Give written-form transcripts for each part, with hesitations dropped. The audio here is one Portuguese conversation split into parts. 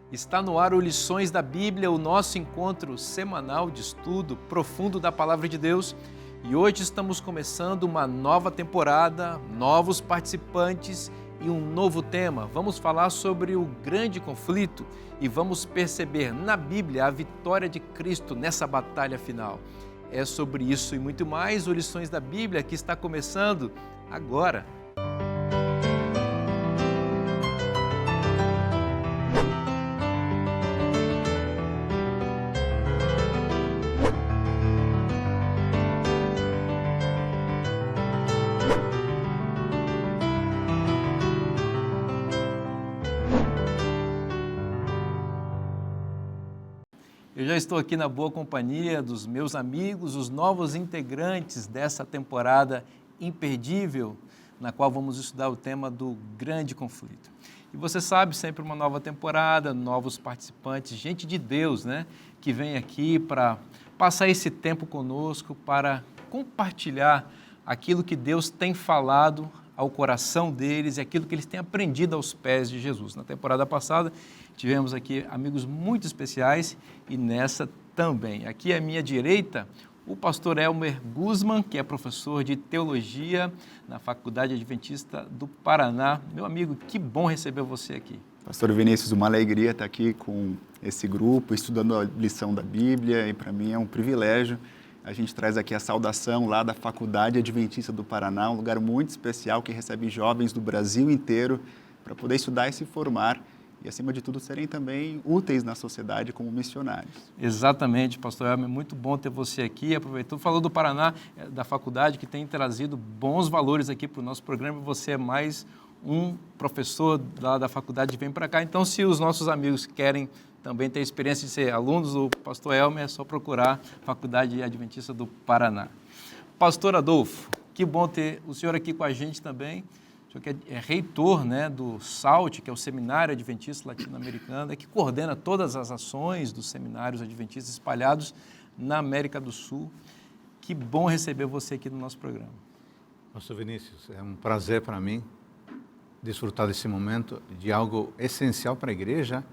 Está no ar o Lições da Bíblia, o nosso encontro semanal de estudo profundo da Palavra de Deus. E hoje estamos começando uma nova temporada, novos participantes e um novo tema. Vamos falar sobre o grande conflito e vamos perceber na Bíblia a vitória de Cristo nessa batalha final. É sobre isso e muito mais o Lições da Bíblia que está começando agora. Eu já estou aqui na boa companhia dos meus amigos, os novos integrantes dessa temporada imperdível, na qual vamos estudar o tema do grande conflito. E você sabe, sempre uma nova temporada, novos participantes, gente de Deus, né? Que vem aqui para passar esse tempo conosco, para compartilhar aquilo que Deus tem falado ao coração deles e aquilo que eles têm aprendido aos pés de Jesus. Na temporada passada, tivemos aqui amigos muito especiais e nessa também. Aqui à minha direita, o pastor Elmer Guzman, que é professor de teologia na Faculdade Adventista do Paraná. Meu amigo, que bom receber você aqui. Pastor Vinícius, uma alegria estar aqui com esse grupo, estudando a lição da Bíblia, e para mim é um privilégio. A gente traz aqui a saudação lá da Faculdade Adventista do Paraná, um lugar muito especial que recebe jovens do Brasil inteiro para poder estudar e se formar e, acima de tudo, serem também úteis na sociedade como missionários. Exatamente, pastor Elmer, muito bom ter você aqui. Aproveitou, falou do Paraná, da faculdade, que tem trazido bons valores aqui para o nosso programa. Você é mais um professor lá da faculdade que vem para cá. Então, se os nossos amigos querem também ter experiência de ser alunos do pastor Elmer, é só procurar Faculdade Adventista do Paraná. Pastor Adolfo, que bom ter o senhor aqui com a gente também. O senhor que é reitor, né, do SALT, que é o Seminário Adventista Latino-Americano, que coordena todas as ações dos seminários adventistas espalhados na América do Sul. Que bom receber você aqui no nosso programa. Pastor Vinícius, é um prazer para mim desfrutar desse momento de algo essencial para a igreja,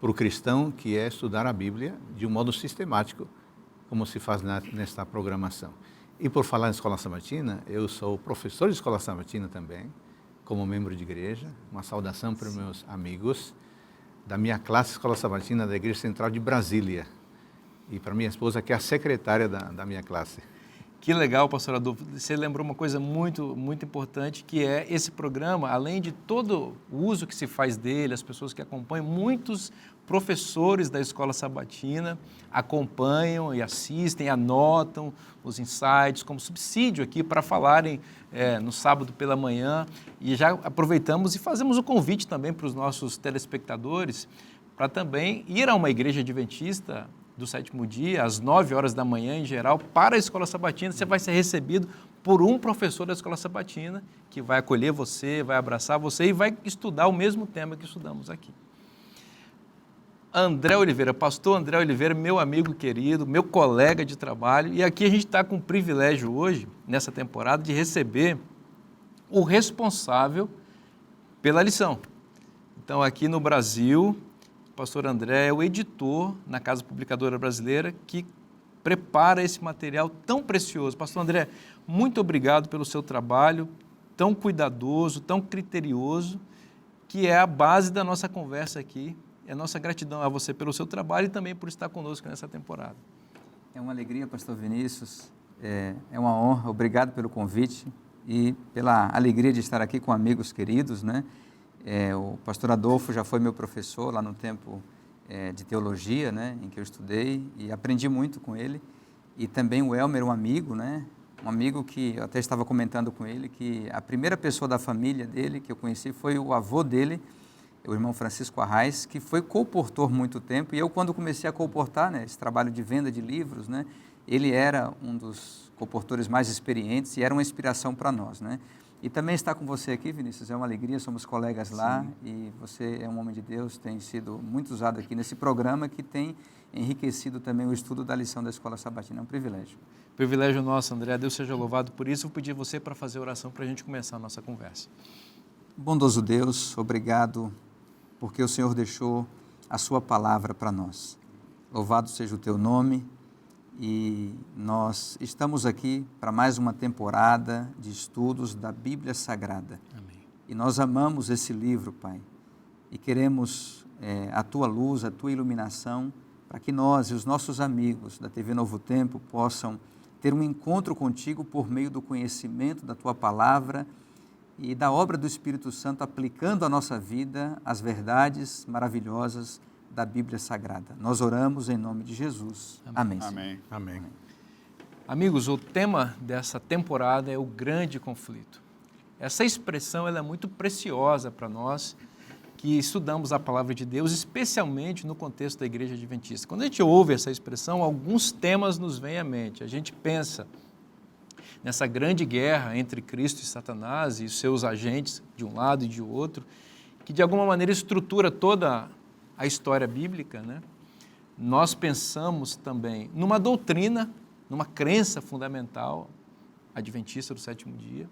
para o cristão, que é estudar a Bíblia de um modo sistemático, como se faz nesta programação. E por falar em Escola Sabatina, eu sou professor de Escola Sabatina também, como membro de igreja. Uma saudação para os meus amigos da minha classe Escola Sabatina da Igreja Central de Brasília. E para minha esposa, que é a secretária da minha classe. Que legal, pastor Adolfo. Você lembrou uma coisa muito importante, que é esse programa, além de todo o uso que se faz dele, as pessoas que acompanham, muitos professores da Escola Sabatina acompanham e assistem, anotam os insights como subsídio aqui para falarem no sábado pela manhã. E já aproveitamos e fazemos o convite também para os nossos telespectadores para também ir a uma igreja adventista do sétimo dia, às 9 horas da manhã, em geral, para a Escola Sabatina. Você vai ser recebido por um professor da Escola Sabatina, que vai acolher você, vai abraçar você e vai estudar o mesmo tema que estudamos aqui. André Oliveira, pastor André Oliveira, meu amigo querido, meu colega de trabalho, e aqui a gente está com o privilégio hoje, nessa temporada, de receber o responsável pela lição. Então, aqui no Brasil, pastor André é o editor na Casa Publicadora Brasileira que prepara esse material tão precioso. Pastor André, muito obrigado pelo seu trabalho tão cuidadoso, tão criterioso, que é a base da nossa conversa aqui. É a nossa gratidão a você pelo seu trabalho e também por estar conosco nessa temporada. É uma alegria, pastor Vinícius, é uma honra, obrigado pelo convite e pela alegria de estar aqui com amigos queridos, né? O pastor Adolfo já foi meu professor lá no tempo de teologia, né, em que eu estudei e aprendi muito com ele. E também o Elmer, um amigo, né, um amigo que eu até estava comentando com ele que a primeira pessoa da família dele que eu conheci foi o avô dele, o irmão Francisco Arraes, que foi colportor muito tempo. E eu, quando comecei a colportar, né, esse trabalho de venda de livros, né, ele era um dos colportores mais experientes e era uma inspiração para nós, né. E também estar com você aqui, Vinícius, é uma alegria, somos colegas lá. Sim. E você é um homem de Deus, tem sido muito usado aqui nesse programa que tem enriquecido também o estudo da lição da Escola Sabatina, é um privilégio. Privilégio nosso, André, Deus seja louvado por isso. Eu vou pedir você para fazer oração para a gente começar a nossa conversa. Bondoso Deus, obrigado porque o Senhor deixou a sua palavra para nós. Louvado seja o teu nome e nós estamos aqui para mais uma temporada de estudos da Bíblia Sagrada. Amém. E nós amamos esse livro, Pai, e queremos a tua luz, a tua iluminação, para que nós e os nossos amigos da TV Novo Tempo possam ter um encontro contigo por meio do conhecimento da tua palavra e da obra do Espírito Santo, aplicando à nossa vida as verdades maravilhosas da Bíblia Sagrada. Nós oramos em nome de Jesus. Amém. Amém. Amém. Amigos, o tema dessa temporada é o grande conflito. Essa expressão ela é muito preciosa para nós que estudamos a palavra de Deus, especialmente no contexto da Igreja Adventista. Quando a gente ouve essa expressão, alguns temas nos vêm à mente. A gente pensa nessa grande guerra entre Cristo e Satanás e os seus agentes de um lado e de outro, que de alguma maneira estrutura toda a história bíblica, né? Nós pensamos também numa doutrina, numa crença fundamental adventista do sétimo dia.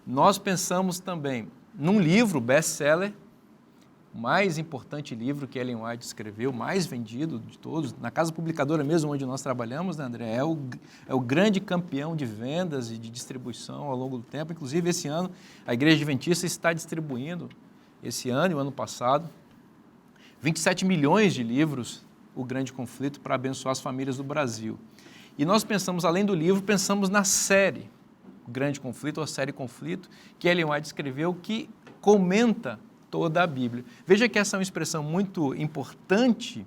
Nós pensamos também num livro best-seller, o mais importante livro que Ellen White escreveu, mais vendido de todos, na casa publicadora mesmo onde nós trabalhamos, né, André? É o grande campeão de vendas e de distribuição ao longo do tempo. Inclusive, esse ano, a Igreja Adventista está distribuindo, esse ano e o ano passado, 27 milhões de livros, O Grande Conflito, para abençoar as famílias do Brasil. E nós pensamos, além do livro, pensamos na série O Grande Conflito, ou a série Conflito, que Ellen White escreveu, que comenta toda a Bíblia. Veja que essa é uma expressão muito importante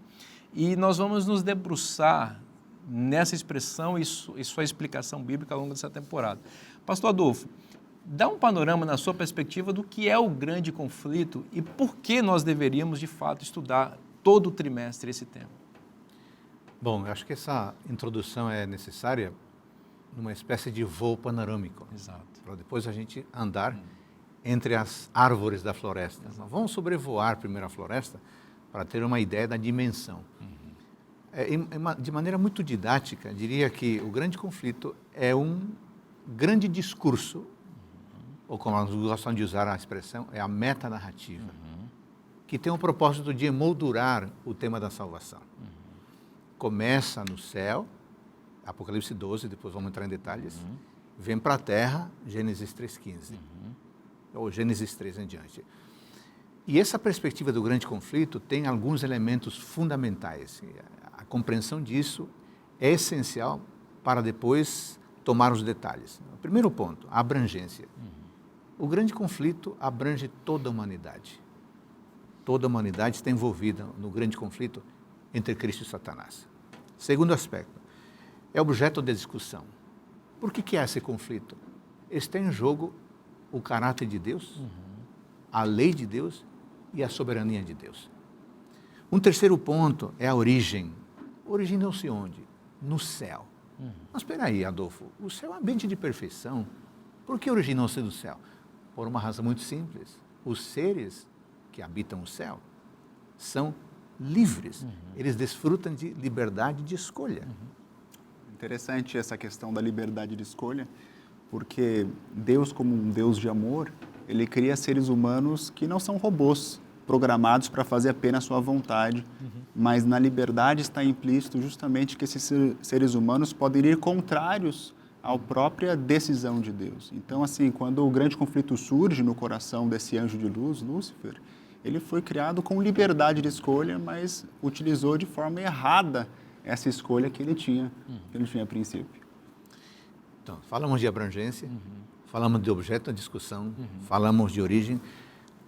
e nós vamos nos debruçar nessa expressão e sua explicação bíblica ao longo dessa temporada. Pastor Adolfo, dá um panorama na sua perspectiva do que é o grande conflito e por que nós deveríamos, de fato, estudar todo o trimestre esse tema. Bom, eu acho que essa introdução é necessária numa espécie de voo panorâmico. Exato. Para depois a gente andar entre as árvores da floresta. Nós vamos sobrevoar primeiro a floresta para ter uma ideia da dimensão. De maneira muito didática, diria que o grande conflito é um grande discurso, ou como nós gostamos de usar a expressão, é a metanarrativa, que tem o propósito de emoldurar o tema da salvação. Começa no céu, Apocalipse 12, depois vamos entrar em detalhes, vem para a terra, Gênesis 3,15, ou Gênesis 3 em diante. E essa perspectiva do grande conflito tem alguns elementos fundamentais. A compreensão disso é essencial para depois tomar os detalhes. O primeiro ponto, a abrangência. O grande conflito abrange toda a humanidade. Toda a humanidade está envolvida no grande conflito entre Cristo e Satanás. Segundo aspecto, é objeto de discussão. Por que há esse conflito? Está em jogo o caráter de Deus, a lei de Deus e a soberania de Deus. Um terceiro ponto é a origem. Originou-se onde? No céu. Mas espera aí, Adolfo, o céu é um ambiente de perfeição. Por que originou-se do céu? Por uma razão muito simples. Os seres que habitam o céu são livres. Eles desfrutam de liberdade de escolha. Interessante essa questão da liberdade de escolha, porque Deus, como um Deus de amor, Ele cria seres humanos que não são robôs, programados para fazer apenas a sua vontade, mas na liberdade está implícito justamente que esses seres humanos podem ir contrários à própria decisão de Deus. Então, assim, quando o grande conflito surge no coração desse anjo de luz, Lúcifer, ele foi criado com liberdade de escolha, mas utilizou de forma errada essa escolha que ele tinha a princípio. Então, falamos de abrangência, falamos de objeto da discussão, falamos de origem.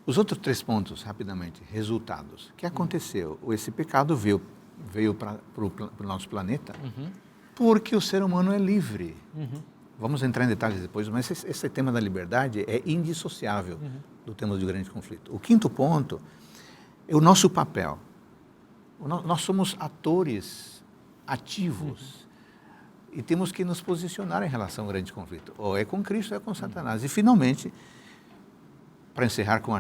Os outros 3 pontos, rapidamente, resultados. O que aconteceu? Esse pecado veio para o nosso planeta porque o ser humano é livre. Vamos entrar em detalhes depois, mas esse tema da liberdade é indissociável do tema do grande conflito. O quinto ponto é o nosso papel. Nós somos atores ativos e temos que nos posicionar em relação ao grande conflito. Ou é com Cristo ou é com Satanás. E, finalmente, para encerrar com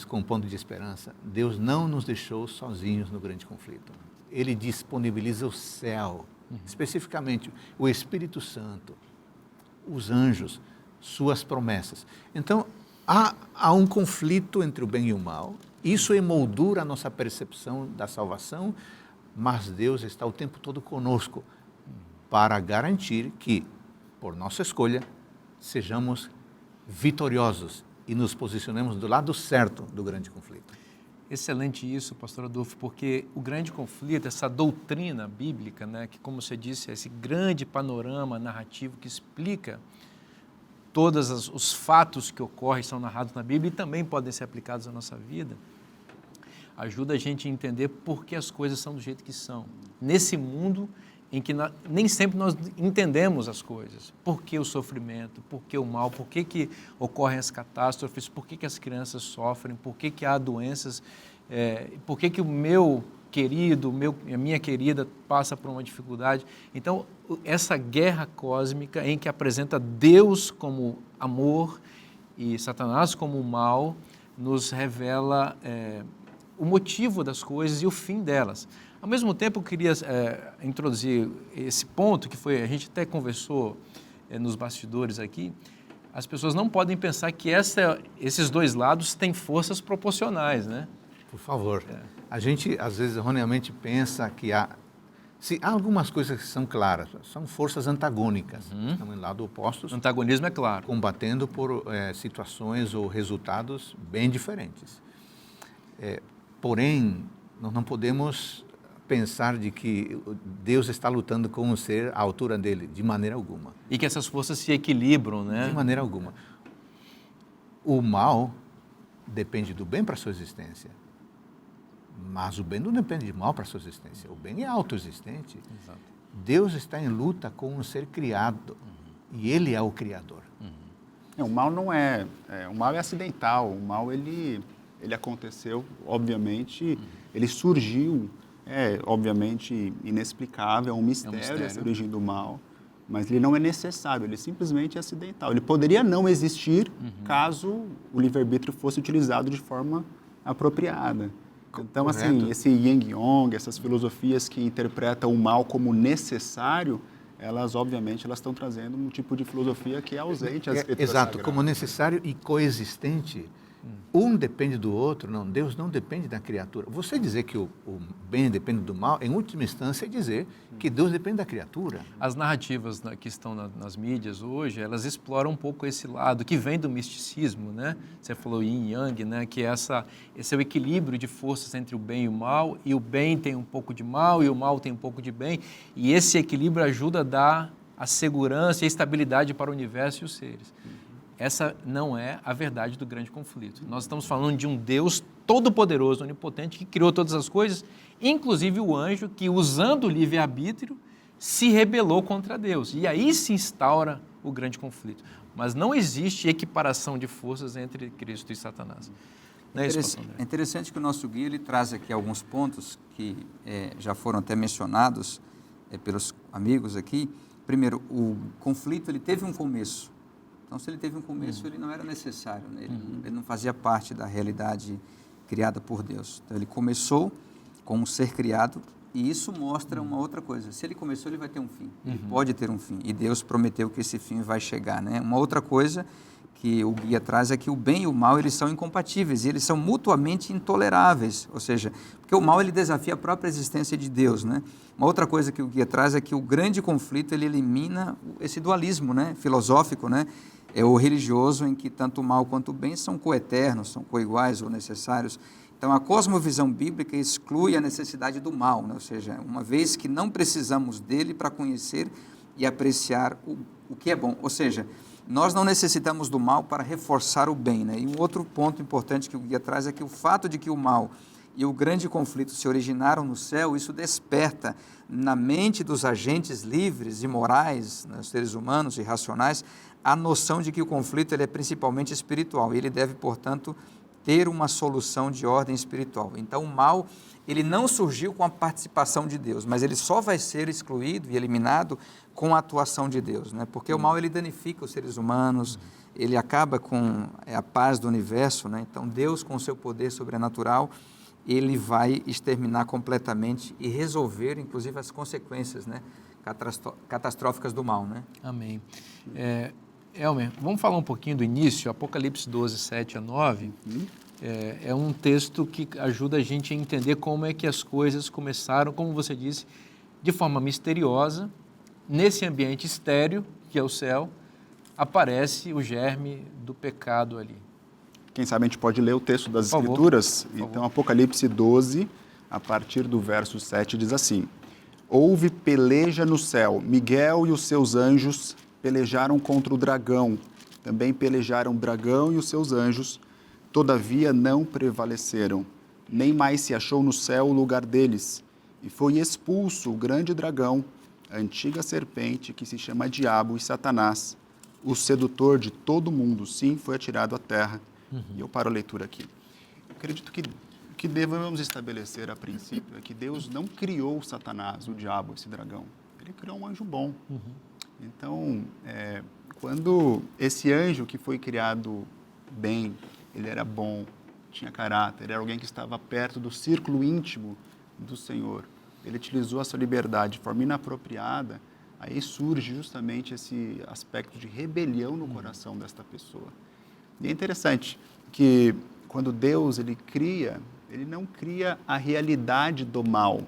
com um ponto de esperança, Deus não nos deixou sozinhos no grande conflito. Ele disponibiliza o céu, especificamente o Espírito Santo, os anjos, suas promessas. Então, há um conflito entre o bem e o mal, Isso emoldura a nossa percepção da salvação, mas Deus está o tempo todo conosco para garantir que, por nossa escolha, sejamos vitoriosos e nos posicionemos do lado certo do grande conflito. Excelente isso, pastor Adolfo, porque o grande conflito, essa doutrina bíblica, né, que, como você disse, é esse grande panorama narrativo que explica todos os fatos que ocorrem, são narrados na Bíblia e também podem ser aplicados à nossa vida, ajuda a gente a entender por que as coisas são do jeito que são. Nesse mundo em que nem sempre nós entendemos as coisas. Por que o sofrimento? Por que o mal? Por que ocorrem as catástrofes? Por que as crianças sofrem? Por que há doenças? Por que o meu querido, a minha querida passa por uma dificuldade? Então, essa guerra cósmica em que apresenta Deus como amor e Satanás como mal, nos revela o motivo das coisas e o fim delas. Ao mesmo tempo, eu queria introduzir esse ponto, que foi, a gente até conversou nos bastidores aqui, as pessoas não podem pensar que esses dois lados têm forças proporcionais, né? Por favor. A gente, às vezes, erroneamente pensa que há algumas coisas que são claras, são forças antagônicas, estão em lados opostos. Antagonismo é claro. Combatendo por situações ou resultados bem diferentes. Porém, nós não podemos pensar de que Deus está lutando com um ser à altura dele, de maneira alguma. E que essas forças se equilibram, né? De maneira alguma. O mal depende do bem para a sua existência, mas o bem não depende de mal para a sua existência. O bem é autoexistente. Exato. Deus está em luta com um ser criado e Ele é o Criador. O mal não o mal é acidental. O mal ele aconteceu, obviamente, ele surgiu. Obviamente, inexplicável, é um mistério essa origem do mal, mas ele não é necessário, ele simplesmente é acidental. Ele poderia não existir caso o livre-arbítrio fosse utilizado de forma apropriada. Então, Correto. assim, esse Yang-Yong, essas filosofias que interpretam o mal como necessário, elas, obviamente, elas estão trazendo um tipo de filosofia que é ausente às escrituras Exato, sagradas. como necessário e coexistente. Um depende do outro, não, Deus não depende da criatura. Você dizer que o bem depende do mal, em última instância, é dizer que Deus depende da criatura. As narrativas que estão nas mídias hoje, elas exploram um pouco esse lado, que vem do misticismo, né? Você falou yin e yang, né? Que esse é o equilíbrio de forças entre o bem e o mal, e o bem tem um pouco de mal e o mal tem um pouco de bem, e esse equilíbrio ajuda a dar a segurança e a estabilidade para o universo e os seres. Essa não é a verdade do grande conflito. Nós estamos falando de um Deus todo-poderoso, onipotente, que criou todas as coisas, inclusive o anjo que, usando o livre-arbítrio, se rebelou contra Deus. E aí se instaura o grande conflito. Mas não existe equiparação de forças entre Cristo e Satanás. Não é isso, É interessante que o nosso guia ele traz aqui alguns pontos que já foram até mencionados pelos amigos aqui. Primeiro, o conflito ele teve um começo. Então, se ele teve um começo, ele não era necessário, né? Ele não fazia parte da realidade criada por Deus. Então, ele começou com um ser criado e isso mostra uma outra coisa. Se ele começou, ele vai ter um fim. Ele pode ter um fim e Deus prometeu que esse fim vai chegar, né? Uma outra coisa que o guia traz é que o bem e o mal eles são incompatíveis e eles são mutuamente intoleráveis. Ou seja, porque o mal ele desafia a própria existência de Deus, né? Uma outra coisa que o guia traz é que o grande conflito ele elimina esse dualismo, né? Filosófico, né? É o religioso em que tanto o mal quanto o bem são coeternos, são coiguais ou necessários. Então, a cosmovisão bíblica exclui a necessidade do mal, né? Ou seja, uma vez que não precisamos dele para conhecer e apreciar o que é bom. Ou seja, nós não necessitamos do mal para reforçar o bem, né? E um outro ponto importante que o guia traz é que o fato de que o mal e o grande conflito se originaram no céu, isso desperta na mente dos agentes livres e morais, né, seres humanos e racionais, a noção de que o conflito ele é principalmente espiritual e ele deve, portanto, ter uma solução de ordem espiritual. Então, o mal, ele não surgiu com a participação de Deus, mas ele só vai ser excluído e eliminado com a atuação de Deus, né? Porque o mal, ele danifica os seres humanos, ele acaba com a paz do universo, né? Então, Deus, com o seu poder sobrenatural, ele vai exterminar completamente e resolver, inclusive, as consequências, né, catastróficas do mal, né? Amém. Elmer, vamos falar um pouquinho do início, Apocalipse 12, 7 a 9. É um texto que ajuda a gente a entender como é que as coisas começaram, como você disse, de forma misteriosa, nesse ambiente estéril, que é o céu, aparece o germe do pecado ali. Quem sabe a gente pode ler o texto das Escrituras? Então, Apocalipse 12, a partir do verso 7, diz assim: Houve peleja no céu, Miguel e os seus anjos pelejaram contra o dragão, também pelejaram o dragão e os seus anjos, todavia não prevaleceram, nem mais se achou no céu o lugar deles, e foi expulso o grande dragão, a antiga serpente que se chama Diabo e Satanás, o sedutor de todo mundo, sim, foi atirado à terra. E eu paro a leitura aqui. Eu acredito que devemos estabelecer a princípio é que Deus não criou Satanás, o diabo, esse dragão. Ele criou um anjo bom. Então, quando esse anjo que foi criado bem, ele era bom, tinha caráter, era alguém que estava perto do círculo íntimo do Senhor, ele utilizou a sua liberdade de forma inapropriada, aí surge justamente esse aspecto de rebelião no coração desta pessoa. E é interessante que quando Deus ele não cria a realidade do mal,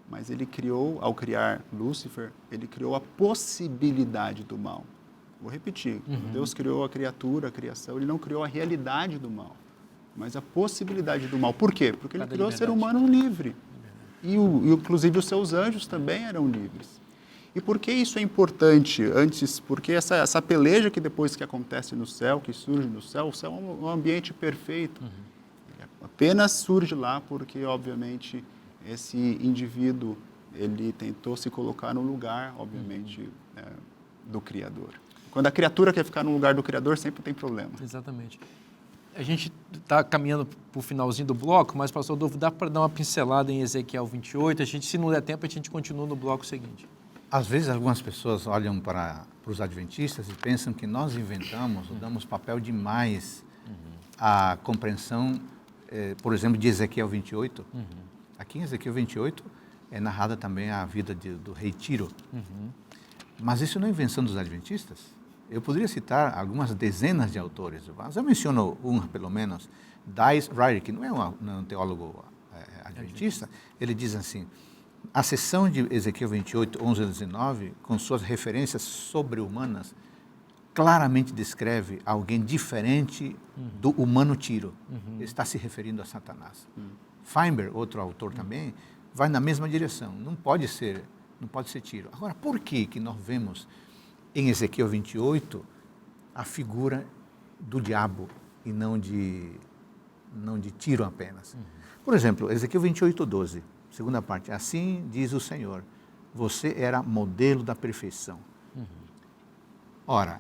mas ele criou, ao criar Lúcifer, ele criou a possibilidade do mal. Vou repetir, Deus criou a criatura, a criação, ele não criou a realidade do mal, mas a possibilidade do mal. Por quê? Porque ele criou o ser humano livre. E inclusive os seus anjos também eram livres. E por que isso é importante? Antes, porque essa peleja que depois que acontece no céu, que surge no céu, o céu é um ambiente perfeito. Apenas surge lá porque, obviamente, esse indivíduo, ele tentou se colocar no lugar, obviamente, do Criador. Quando a criatura quer ficar no lugar do Criador, sempre tem problema. Exatamente. A gente está caminhando para o finalzinho do bloco, mas, pastor Adolfo, dá para dar uma pincelada em Ezequiel 28? Se não der tempo, a gente continua no bloco seguinte. Às vezes, algumas pessoas olham para os adventistas e pensam que nós inventamos ou damos papel demais à compreensão, por exemplo, de Ezequiel 28. Aqui em Ezequiel 28 é narrada também a vida do rei Tiro. Mas isso não é invenção dos adventistas. Eu poderia citar algumas dezenas de autores, mas eu menciono pelo menos, Dice Ryder, que não é um teólogo adventista. Ele diz assim: a seção de Ezequiel 28, 11 a 19, com suas referências sobre-humanas, claramente descreve alguém diferente do humano Tiro. Ele está se referindo a Satanás. Feinberg, outro autor também, vai na mesma direção. Não pode ser Tiro. Agora, por que nós vemos em Ezequiel 28 a figura do diabo e não de Tiro apenas? Por exemplo, Ezequiel 28, 12. Segunda parte, assim diz o Senhor, você era modelo da perfeição. Ora,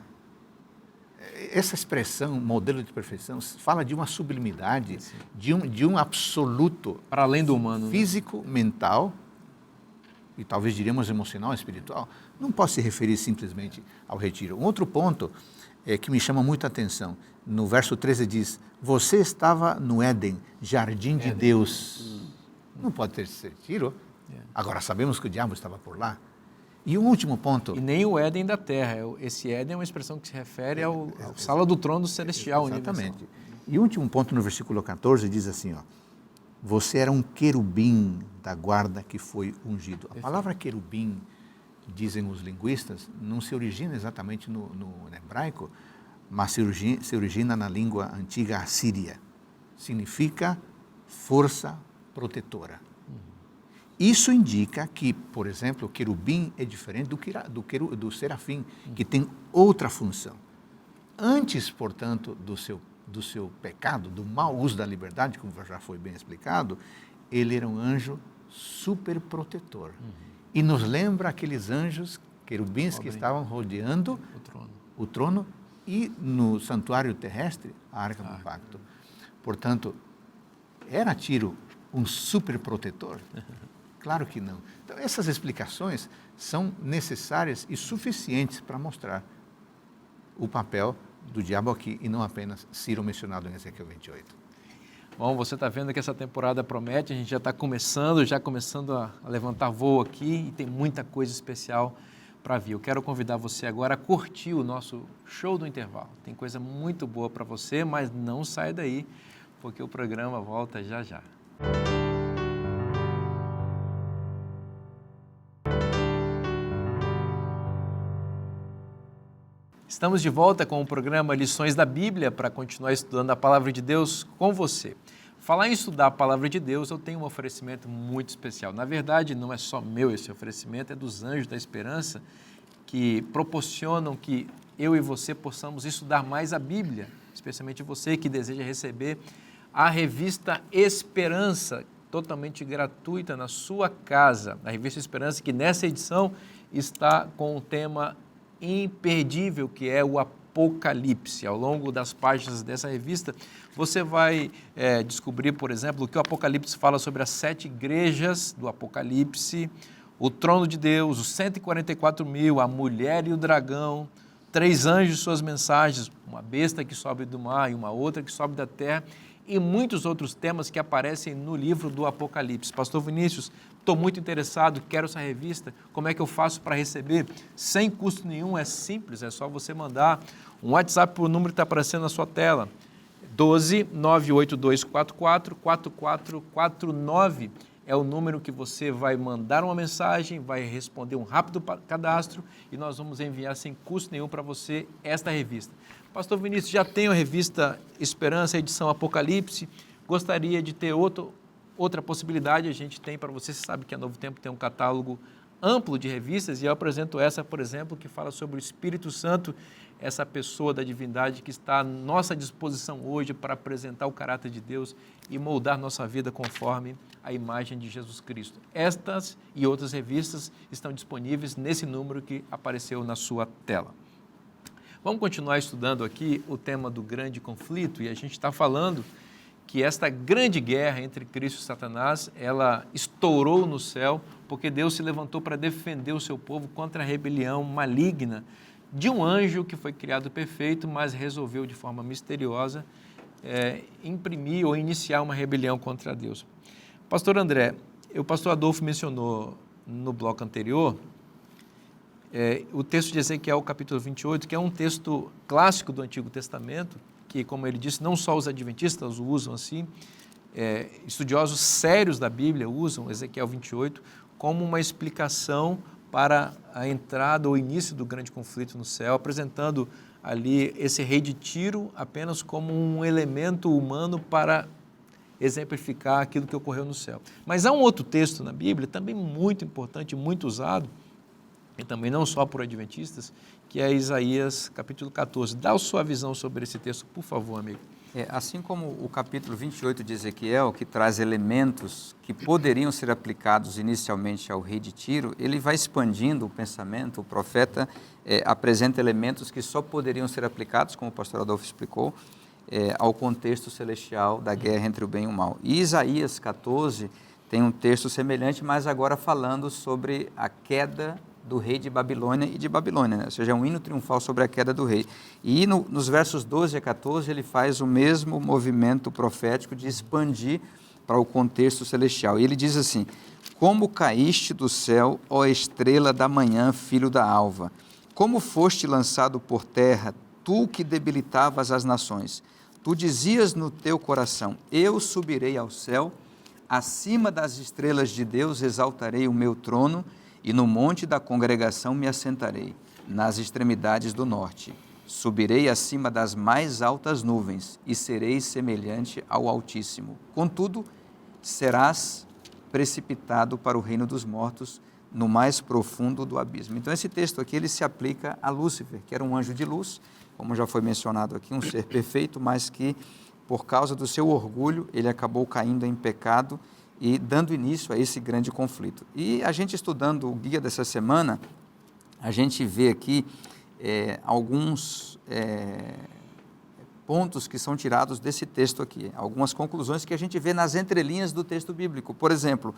essa expressão, modelo de perfeição, fala de uma sublimidade, de um absoluto para além do humano, físico, mental, e talvez diríamos emocional, espiritual. Não pode se referir simplesmente ao retiro. Um outro ponto que me chama muita atenção, no verso 13 diz, você estava no Éden, jardim de Deus. Não pode ter sido Tiro. Agora sabemos que o diabo estava por lá. E um último ponto. E nem o Éden da terra. Esse Éden é uma expressão que se refere ao sala do trono celestial. Exatamente. Universal. E o último ponto no versículo 14 diz assim, você era um querubim da guarda que foi ungido. A palavra querubim, dizem os linguistas, não se origina exatamente no hebraico, mas se origina na língua antiga assíria. Significa força protetora. Isso indica que, por exemplo, o querubim é diferente do serafim, que tem outra função. Antes, portanto, do seu pecado, do mau uso da liberdade, como já foi bem explicado, ele era um anjo super protetor. E nos lembra aqueles anjos, querubins, que estavam rodeando o trono e no santuário terrestre, a Arca do Pacto. Portanto, era Tiro um super protetor? Claro que não. Então, essas explicações são necessárias e suficientes para mostrar o papel do diabo aqui e não apenas Ciro mencionado em Ezequiel 28. Bom, você está vendo que essa temporada promete, a gente já está começando a levantar voo aqui e tem muita coisa especial para vir. Eu quero convidar você agora a curtir o nosso show do intervalo. Tem coisa muito boa para você, mas não sai daí, porque o programa volta já já. Estamos de volta com o programa Lições da Bíblia para continuar estudando a Palavra de Deus com você. Falar em estudar a Palavra de Deus, eu tenho um oferecimento muito especial. Na verdade, não é só meu esse oferecimento, é dos Anjos da Esperança, que proporcionam que eu e você possamos estudar mais a Bíblia, especialmente você que deseja receber a revista Esperança, totalmente gratuita na sua casa. A revista Esperança, que nessa edição está com um tema imperdível, que é o Apocalipse. Ao longo das páginas dessa revista, você vai descobrir, por exemplo, o que o Apocalipse fala sobre as 7 igrejas do Apocalipse, o trono de Deus, os 144.000, a mulher e o dragão, 3 anjos e suas mensagens, uma besta que sobe do mar e uma outra que sobe da terra, e muitos outros temas que aparecem no livro do Apocalipse. Pastor Vinícius, estou muito interessado, quero essa revista, como é que eu faço para receber? Sem custo nenhum, é simples, é só você mandar um WhatsApp para o número que está aparecendo na sua tela, 12 98244 4449, é o número que você vai mandar uma mensagem, vai responder um rápido cadastro e nós vamos enviar sem custo nenhum para você esta revista. Pastor Vinícius, já tenho a revista Esperança, edição Apocalipse, gostaria de ter outra possibilidade, a gente tem para você sabe que a Novo Tempo tem um catálogo amplo de revistas e eu apresento essa, por exemplo, que fala sobre o Espírito Santo, essa pessoa da divindade que está à nossa disposição hoje para apresentar o caráter de Deus e moldar nossa vida conforme a imagem de Jesus Cristo. Estas e outras revistas estão disponíveis nesse número que apareceu na sua tela. Vamos continuar estudando aqui o tema do grande conflito e a gente está falando que esta grande guerra entre Cristo e Satanás, ela estourou no céu porque Deus se levantou para defender o seu povo contra a rebelião maligna de um anjo que foi criado perfeito, mas resolveu de forma misteriosa imprimir ou iniciar uma rebelião contra Deus. Pastor André, o pastor Adolfo mencionou no bloco anterior o texto de Ezequiel, capítulo 28, que é um texto clássico do Antigo Testamento, que, como ele disse, não só os adventistas o usam assim, estudiosos sérios da Bíblia usam Ezequiel 28 como uma explicação para a entrada ou início do grande conflito no céu, apresentando ali esse rei de Tiro apenas como um elemento humano para exemplificar aquilo que ocorreu no céu. Mas há um outro texto na Bíblia, também muito importante, muito usado, e também não só por adventistas, que é Isaías capítulo 14. Dá a sua visão sobre esse texto, por favor, amigo. Assim como o capítulo 28 de Ezequiel, que traz elementos que poderiam ser aplicados inicialmente ao rei de Tiro, ele vai expandindo o pensamento, o profeta apresenta elementos que só poderiam ser aplicados, como o pastor Adolfo explicou, ao contexto celestial da guerra entre o bem e o mal. E Isaías 14 tem um texto semelhante, mas agora falando sobre a queda do rei de Babilônia e de Babilônia, né? Ou seja, um hino triunfal sobre a queda do rei. E nos versos 12 a 14 ele faz o mesmo movimento profético de expandir para o contexto celestial. E ele diz assim: como caíste do céu, ó estrela da manhã, filho da alva, como foste lançado por terra, tu que debilitavas as nações. Tu dizias no teu coração: eu subirei ao céu, acima das estrelas de Deus exaltarei o meu trono, e no monte da congregação me assentarei, nas extremidades do norte. Subirei acima das mais altas nuvens, e serei semelhante ao Altíssimo. Contudo, serás precipitado para o reino dos mortos, no mais profundo do abismo. Então, esse texto aqui, ele se aplica a Lúcifer, que era um anjo de luz, como já foi mencionado aqui, um ser perfeito, mas que, por causa do seu orgulho, ele acabou caindo em pecado e dando início a esse grande conflito. E a gente estudando o guia dessa semana, a gente vê aqui alguns pontos que são tirados desse texto aqui, algumas conclusões que a gente vê nas entrelinhas do texto bíblico. Por exemplo,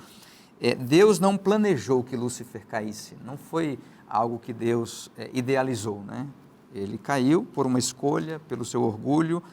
Deus não planejou que Lúcifer caísse, não foi algo que Deus idealizou, né? Ele caiu por uma escolha, pelo seu orgulho,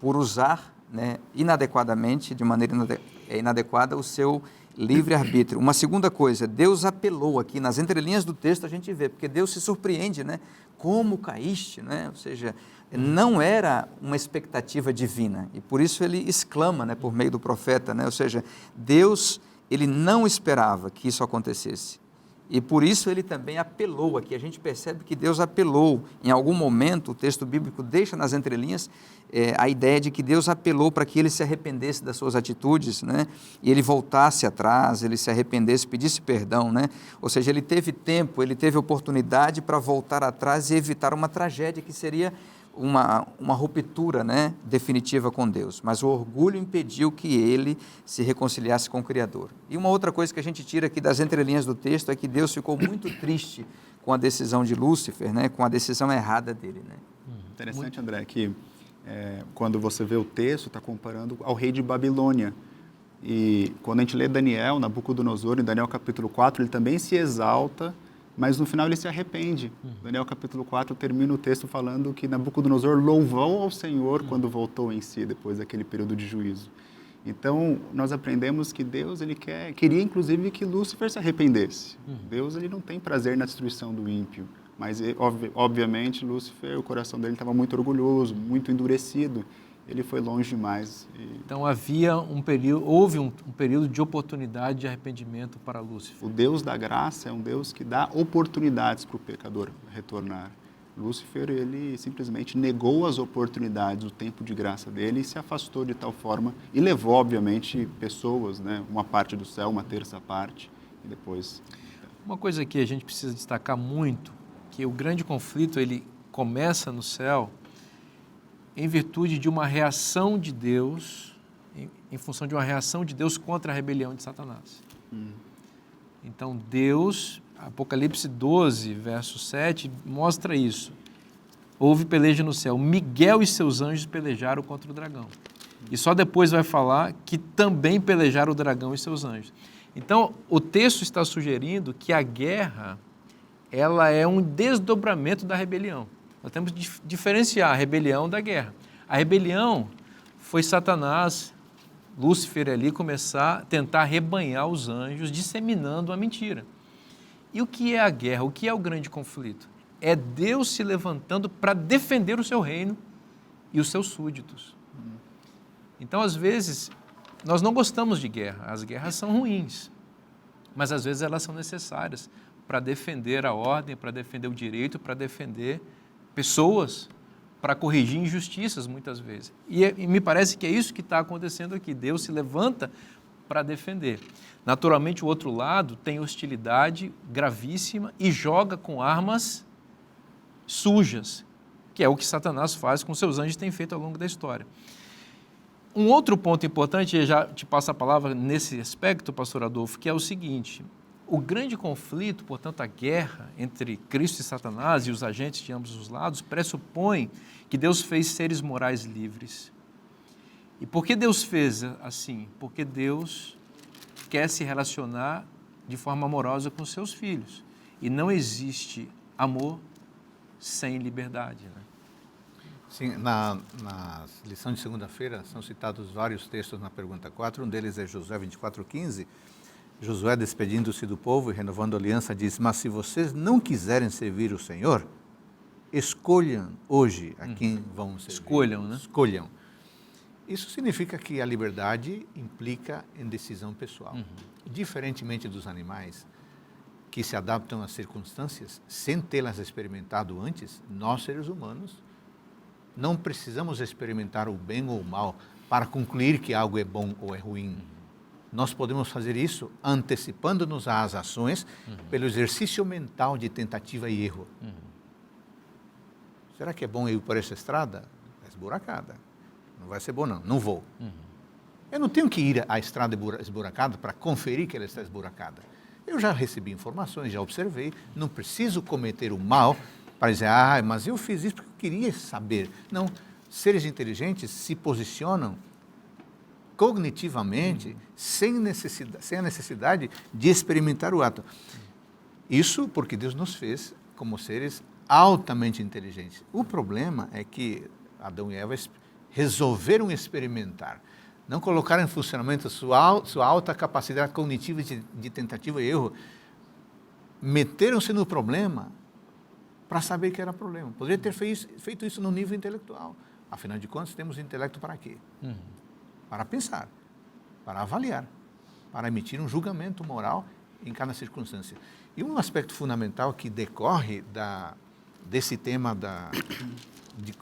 por usar, né, inadequadamente, de maneira inadequada, o seu livre-arbítrio. Uma segunda coisa, Deus apelou aqui, nas entrelinhas do texto a gente vê, porque Deus se surpreende, né? Como caíste, né? Ou seja, não era uma expectativa divina, e por isso ele exclama, né, por meio do profeta, né? Ou seja, Deus, ele não esperava que isso acontecesse, e por isso ele também apelou aqui. A gente percebe que Deus apelou, em algum momento, o texto bíblico deixa nas entrelinhas a ideia de que Deus apelou para que ele se arrependesse das suas atitudes, né? E ele voltasse atrás, ele se arrependesse, pedisse perdão, né? Ou seja, ele teve tempo, ele teve oportunidade para voltar atrás e evitar uma tragédia que seria uma ruptura, né, definitiva com Deus, mas o orgulho impediu que ele se reconciliasse com o Criador. E uma outra coisa que a gente tira aqui das entrelinhas do texto é que Deus ficou muito triste com a decisão de Lúcifer, né, com a decisão errada dele, né? Interessante, André, que quando você vê o texto, está comparando ao rei de Babilônia. E quando a gente lê Daniel, Nabucodonosor, em Daniel capítulo 4, ele também se exalta, mas no final ele se arrepende. Daniel capítulo 4 termina o texto falando que Nabucodonosor louvou ao Senhor quando voltou em si, depois daquele período de juízo. Então, nós aprendemos que Deus ele queria inclusive que Lúcifer se arrependesse. Deus ele não tem prazer na destruição do ímpio, mas obviamente Lúcifer, o coração dele estava muito orgulhoso, muito endurecido. Ele foi longe demais. Então houve um período de oportunidade de arrependimento para Lúcifer. O Deus da graça é um Deus que dá oportunidades para o pecador retornar. Lúcifer, ele simplesmente negou as oportunidades, o tempo de graça dele, e se afastou de tal forma, e levou, obviamente, pessoas, né? Uma parte do céu, uma terça parte, e depois... Uma coisa que a gente precisa destacar muito, que o grande conflito ele começa no céu em virtude de uma reação de Deus, em função de uma reação de Deus contra a rebelião de Satanás. Então, Deus, Apocalipse 12, verso 7, mostra isso. Houve peleja no céu. Miguel e seus anjos pelejaram contra o dragão. E só depois vai falar que também pelejaram o dragão e seus anjos. Então, o texto está sugerindo que a guerra, ela é um desdobramento da rebelião. Nós temos que diferenciar a rebelião da guerra. A rebelião foi Satanás, Lúcifer ali, começar a tentar arrebanhar os anjos, disseminando a mentira. E o que é a guerra? O que é o grande conflito? É Deus se levantando para defender o seu reino e os seus súditos. Então, às vezes, nós não gostamos de guerra. As guerras são ruins, mas às vezes elas são necessárias para defender a ordem, para defender o direito, para defender pessoas, para corrigir injustiças muitas vezes. E me parece que é isso que está acontecendo aqui. Deus se levanta para defender. Naturalmente, o outro lado tem hostilidade gravíssima e joga com armas sujas, que é o que Satanás faz com seus anjos, tem feito ao longo da história. Um outro ponto importante, e já te passo a palavra nesse aspecto, pastor Adolfo, que é o seguinte: o grande conflito, portanto, a guerra entre Cristo e Satanás e os agentes de ambos os lados, pressupõe que Deus fez seres morais livres. E por que Deus fez assim? Porque Deus quer se relacionar de forma amorosa com seus filhos. E não existe amor sem liberdade, né? Sim, na lição de segunda-feira são citados vários textos na pergunta 4, um deles é Josué 24:15. Josué, despedindo-se do povo e renovando a aliança, diz: mas se vocês não quiserem servir o Senhor, escolham hoje a quem vão servir. Escolham, né? Escolham. Isso significa que a liberdade implica em decisão pessoal. Diferentemente dos animais, que se adaptam às circunstâncias sem tê-las experimentado antes, nós, seres humanos, não precisamos experimentar o bem ou o mal para concluir que algo é bom ou é ruim. Nós podemos fazer isso antecipando-nos às ações pelo exercício mental de tentativa e erro. Será que é bom eu ir por essa estrada? É esburacada. Não vai ser bom, não. Não vou. Eu não tenho que ir à estrada esburacada para conferir que ela está esburacada. Eu já recebi informações, já observei. Não preciso cometer o mal para dizer, mas eu fiz isso porque eu queria saber. Não. Seres inteligentes se posicionam cognitivamente, sem a necessidade de experimentar o ato. Isso porque Deus nos fez como seres altamente inteligentes. O problema é que Adão e Eva resolveram experimentar. não colocar em funcionamento sua alta capacidade cognitiva de tentativa e erro, meteram-se no problema para saber que era problema. Poderia ter feito isso no nível intelectual. Afinal de contas, temos intelecto para quê? Para pensar, para avaliar, para emitir um julgamento moral em cada circunstância. E um aspecto fundamental que decorre desse tema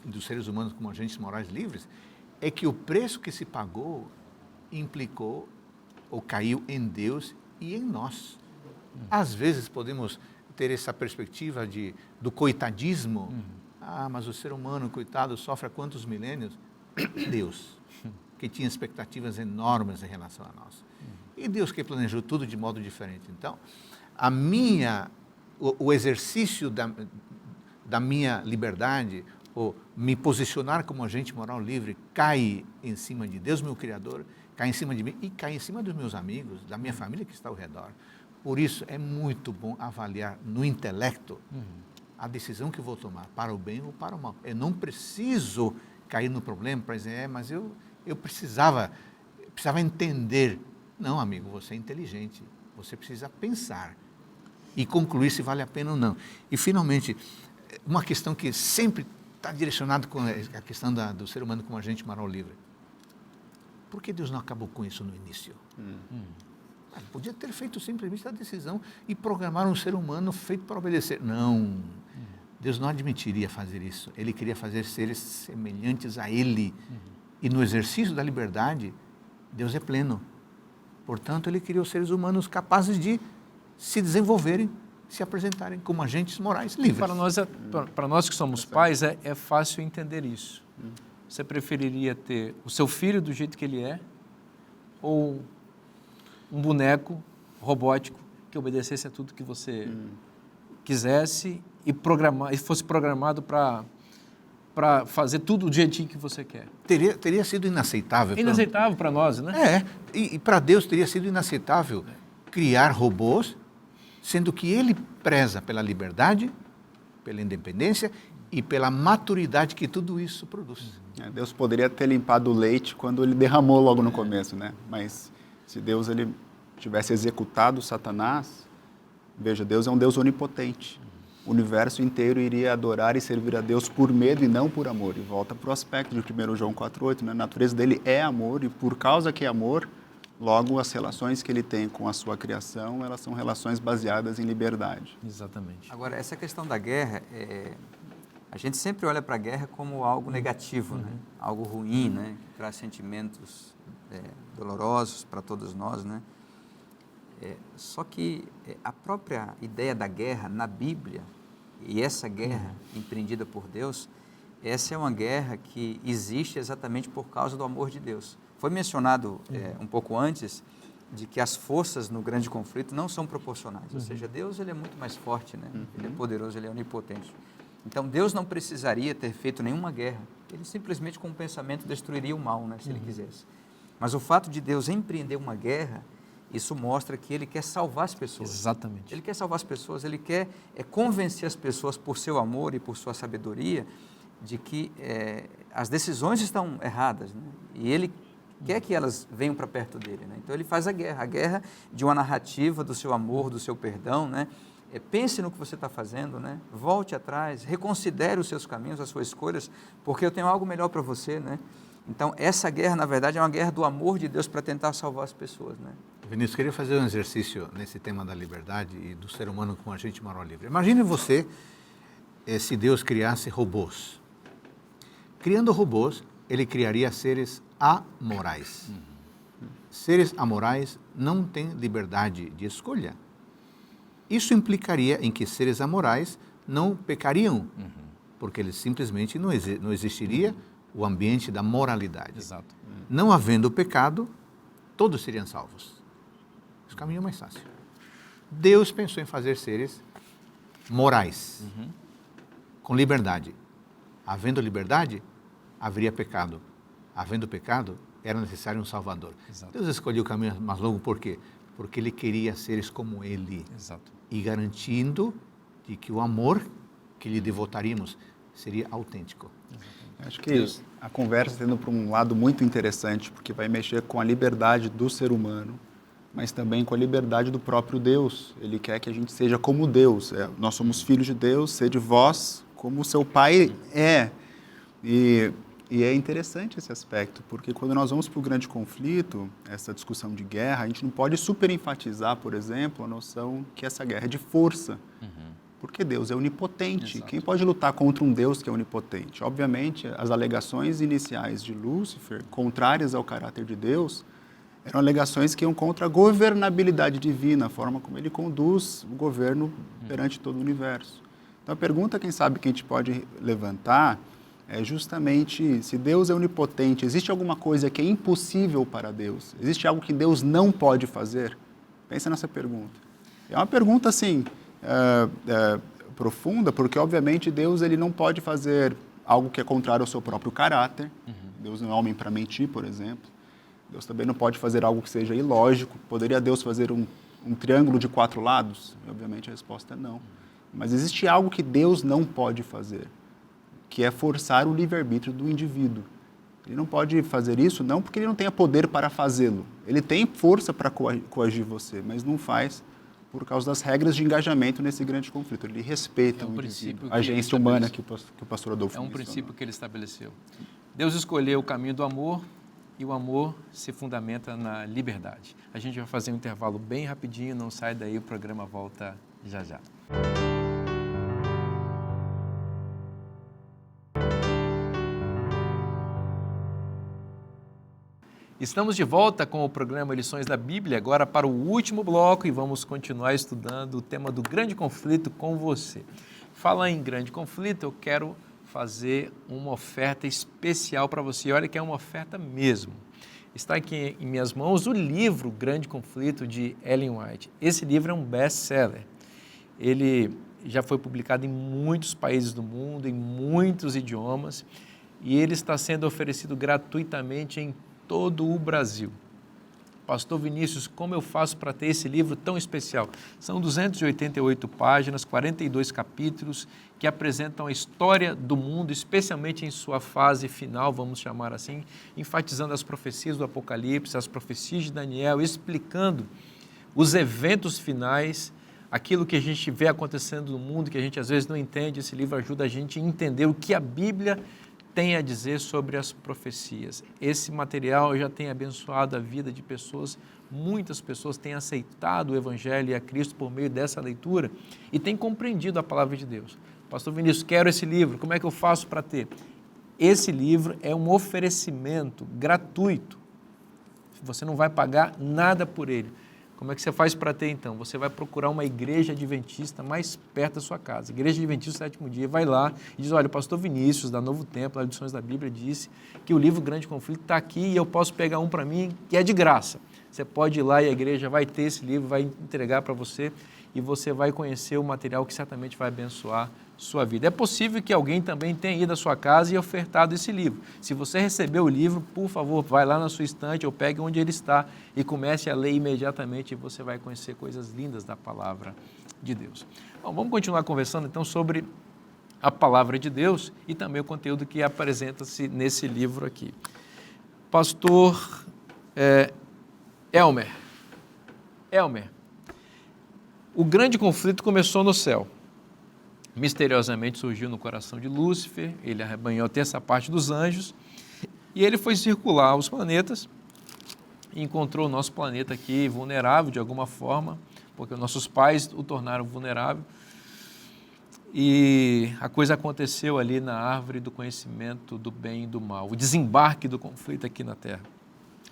dos seres humanos como agentes morais livres é que o preço que se pagou implicou ou caiu em Deus e em nós. Às vezes podemos ter essa perspectiva do coitadismo. Mas o ser humano, coitado, sofre há quantos milênios? Deus, que tinha expectativas enormes em relação a nós. E Deus que planejou tudo de modo diferente. Então, o exercício da minha liberdade, ou me posicionar como agente moral livre, cai em cima de Deus, meu Criador, cai em cima de mim e cai em cima dos meus amigos, da minha família que está ao redor. Por isso, é muito bom avaliar no intelecto a decisão que eu vou tomar, para o bem ou para o mal. Eu não preciso cair no problema para dizer, mas eu precisava entender. Não, amigo, você é inteligente, você precisa pensar e concluir se vale a pena ou não. E, finalmente, uma questão que sempre está direcionada com a questão do ser humano como agente moral livre. Por que Deus não acabou com isso no início? Podia ter feito simplesmente a decisão e programar um ser humano feito para obedecer. Não, Deus não admitiria fazer isso. Ele queria fazer seres semelhantes a Ele. E no exercício da liberdade, Deus é pleno. Portanto, Ele criou seres humanos capazes de se desenvolverem, se apresentarem como agentes morais livres. Para nós que somos pais, é fácil entender isso. Você preferiria ter o seu filho do jeito que ele é ou um boneco robótico que obedecesse a tudo que você quisesse e fosse programado para fazer tudo do jeitinho que você quer? Teria sido inaceitável. Inaceitável para nós, né? E para Deus teria sido inaceitável criar robôs, sendo que Ele preza pela liberdade, pela independência e pela maturidade que tudo isso produz. Deus poderia ter limpado o leite quando Ele derramou logo no começo, né? Mas se Deus tivesse executado Satanás, veja, Deus é um Deus onipotente. O universo inteiro iria adorar e servir a Deus por medo e não por amor. E volta para o aspecto de 1 João 4,8, né? A natureza dele é amor e por causa que é amor, logo as relações que ele tem com a sua criação, elas são relações baseadas em liberdade. Exatamente. Agora, essa questão da guerra, a gente sempre olha para a guerra como algo negativo, né? Algo ruim, né? Que traz sentimentos dolorosos para todos nós, né? Só que a própria ideia da guerra na Bíblia, e essa guerra empreendida por Deus, essa é uma guerra que existe exatamente por causa do amor de Deus. Foi mencionado um pouco antes de que as forças no grande conflito não são proporcionais, ou seja, Deus ele é muito mais forte, né? Ele é poderoso, ele é onipotente. Então Deus não precisaria ter feito nenhuma guerra, ele simplesmente com um pensamento destruiria o mal, né? Se ele quisesse. Mas o fato de Deus empreender uma guerra, isso mostra que Ele quer salvar as pessoas. Exatamente. Ele quer salvar as pessoas, Ele quer convencer as pessoas por seu amor e por sua sabedoria de que as decisões estão erradas, né? E Ele quer que elas venham para perto dele, né? Então Ele faz a guerra de uma narrativa do seu amor, do seu perdão, né? Pense no que você está fazendo, né? Volte atrás, reconsidere os seus caminhos, as suas escolhas, porque eu tenho algo melhor para você, né? Então, essa guerra, na verdade, é uma guerra do amor de Deus para tentar salvar as pessoas, né? Vinícius, queria fazer um exercício nesse tema da liberdade e do ser humano como agente moral livre. Imagine você se Deus criasse robôs. Criando robôs, Ele criaria seres amorais. Seres amorais não têm liberdade de escolha. Isso implicaria em que seres amorais não pecariam, porque eles simplesmente não existiria o ambiente da moralidade. Exato. Não havendo pecado, todos seriam salvos. Esse caminho é mais fácil. Deus pensou em fazer seres morais, com liberdade. Havendo liberdade, haveria pecado. Havendo pecado, era necessário um Salvador. Exato. Deus escolheu o caminho mais longo, por quê? Porque Ele queria seres como Ele. Exato. E garantindo de que o amor que lhe devotaríamos seria autêntico. Acho que a conversa está indo para um lado muito interessante, porque vai mexer com a liberdade do ser humano, mas também com a liberdade do próprio Deus. Ele quer que a gente seja como Deus. Nós somos filhos de Deus, sede vós como o seu Pai é. E é interessante esse aspecto, porque quando nós vamos para o grande conflito, essa discussão de guerra, a gente não pode superenfatizar, por exemplo, a noção que essa guerra é de força. Porque Deus é onipotente. Exato. Quem pode lutar contra um Deus que é onipotente? Obviamente, as alegações iniciais de Lúcifer, contrárias ao caráter de Deus, eram alegações que iam contra a governabilidade divina, a forma como ele conduz o governo perante todo o universo. Então, a pergunta, quem sabe, que a gente pode levantar é justamente, se Deus é onipotente, existe alguma coisa que é impossível para Deus? Existe algo que Deus não pode fazer? Pensa nessa pergunta. É uma pergunta, assim, profunda, porque, obviamente, Deus ele não pode fazer algo que é contrário ao seu próprio caráter. Deus não é homem para mentir, por exemplo. Deus também não pode fazer algo que seja ilógico. Poderia Deus fazer um triângulo de 4 lados? Obviamente, a resposta é não. Mas existe algo que Deus não pode fazer, que é forçar o livre-arbítrio do indivíduo. Ele não pode fazer isso, não porque ele não tenha poder para fazê-lo. Ele tem força para coagir você, mas não faz por causa das regras de engajamento nesse grande conflito. Ele respeita o indivíduo, a agência humana que o pastor Adolfo mencionou. Princípio que ele estabeleceu. Deus escolheu o caminho do amor e o amor se fundamenta na liberdade. A gente vai fazer um intervalo bem rapidinho, não sai daí, o programa volta já já. Estamos de volta com o programa Lições da Bíblia, agora para o último bloco, e vamos continuar estudando o tema do grande conflito com você. Falar em grande conflito, eu quero fazer uma oferta especial para você. Olha que é uma oferta mesmo. Está aqui em minhas mãos o livro Grande Conflito, de Ellen White. Esse livro é um best-seller. Ele já foi publicado em muitos países do mundo, em muitos idiomas, e ele está sendo oferecido gratuitamente em todo o Brasil. Pastor Vinícius, como eu faço para ter esse livro tão especial? São 288 páginas, 42 capítulos, que apresentam a história do mundo, especialmente em sua fase final, vamos chamar assim, enfatizando as profecias do Apocalipse, as profecias de Daniel, explicando os eventos finais, aquilo que a gente vê acontecendo no mundo, que a gente às vezes não entende. Esse livro ajuda a gente a entender o que a Bíblia tem a dizer sobre as profecias. Esse material já tem abençoado a vida de pessoas, muitas pessoas têm aceitado o Evangelho e a Cristo por meio dessa leitura e têm compreendido a palavra de Deus. Pastor Vinícius, quero esse livro, como é que eu faço para ter? Esse livro é um oferecimento gratuito, você não vai pagar nada por ele. Como é que você faz para ter, então? Você vai procurar uma igreja adventista mais perto da sua casa. Igreja Adventista do Sétimo Dia, vai lá e diz, olha, o pastor Vinícius, da Novo Tempo, das Lições da Bíblia, disse que o livro Grande Conflito está aqui e eu posso pegar um para mim que é de graça. Você pode ir lá e a igreja vai ter esse livro, vai entregar para você e você vai conhecer o material que certamente vai abençoar sua vida. É possível que alguém também tenha ido à sua casa e ofertado esse livro. Se você recebeu o livro, por favor, vai lá na sua estante ou pegue onde ele está e comece a ler imediatamente e você vai conhecer coisas lindas da palavra de Deus. Bom, vamos continuar conversando então sobre a palavra de Deus e também o conteúdo que apresenta-se nesse livro aqui. Pastor Elmer, o grande conflito começou no céu. Misteriosamente surgiu no coração de Lúcifer, ele arrebanhou a terça parte dos anjos e ele foi circular os planetas e encontrou o nosso planeta aqui vulnerável de alguma forma, porque nossos pais o tornaram vulnerável e a coisa aconteceu ali na árvore do conhecimento do bem e do mal, o desembarque do conflito aqui na Terra.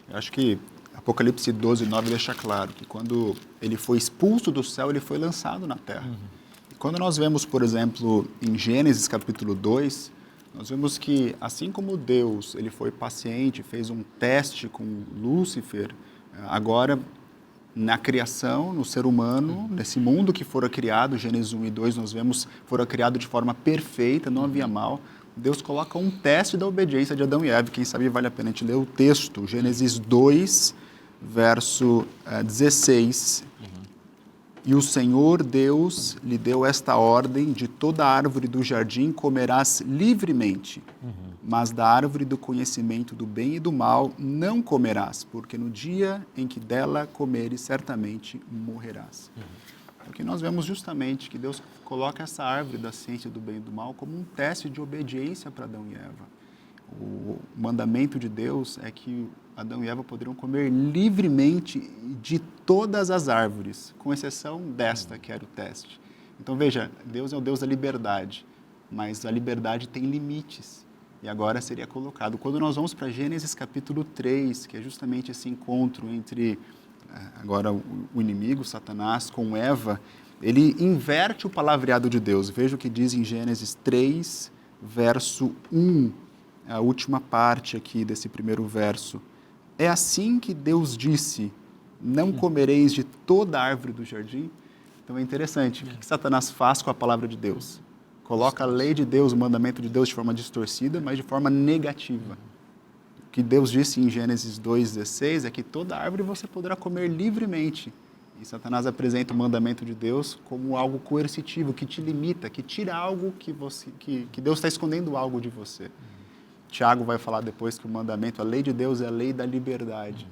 Eu acho que Apocalipse 12:9 deixa claro que quando ele foi expulso do céu, ele foi lançado na Terra. Quando nós vemos, por exemplo, em Gênesis capítulo 2, nós vemos que assim como Deus ele foi paciente, fez um teste com Lúcifer, agora na criação, no ser humano, nesse mundo que fora criado, Gênesis 1 e 2, nós vemos fora criado de forma perfeita, não havia mal. Deus coloca um teste da obediência de Adão e Eva. Quem sabe vale a pena a gente ler o texto, Gênesis 2, verso 16. E o Senhor Deus lhe deu esta ordem: de toda árvore do jardim comerás livremente, mas da árvore do conhecimento do bem e do mal não comerás, porque no dia em que dela comeres, certamente morrerás. Aqui nós vemos justamente que Deus coloca essa árvore da ciência do bem e do mal como um teste de obediência para Adão e Eva. O mandamento de Deus é que Adão e Eva poderiam comer livremente de todas as árvores, com exceção desta, que era o teste. Então veja, Deus é o Deus da liberdade, mas a liberdade tem limites. E agora seria colocado. Quando nós vamos para Gênesis capítulo 3, que é justamente esse encontro entre agora o inimigo, Satanás, com Eva, ele inverte o palavreado de Deus. Veja o que diz em Gênesis 3, verso 1, a última parte aqui desse primeiro verso. É assim que Deus disse: não comereis de toda a árvore do jardim. Então é interessante, o que Satanás faz com a palavra de Deus? Coloca a lei de Deus, o mandamento de Deus de forma distorcida, mas de forma negativa. O que Deus disse em Gênesis 2,16 é que toda árvore você poderá comer livremente. E Satanás apresenta o mandamento de Deus como algo coercitivo, que te limita, que tira algo que Deus está escondendo algo de você. Tiago vai falar depois que o mandamento, a lei de Deus é a lei da liberdade.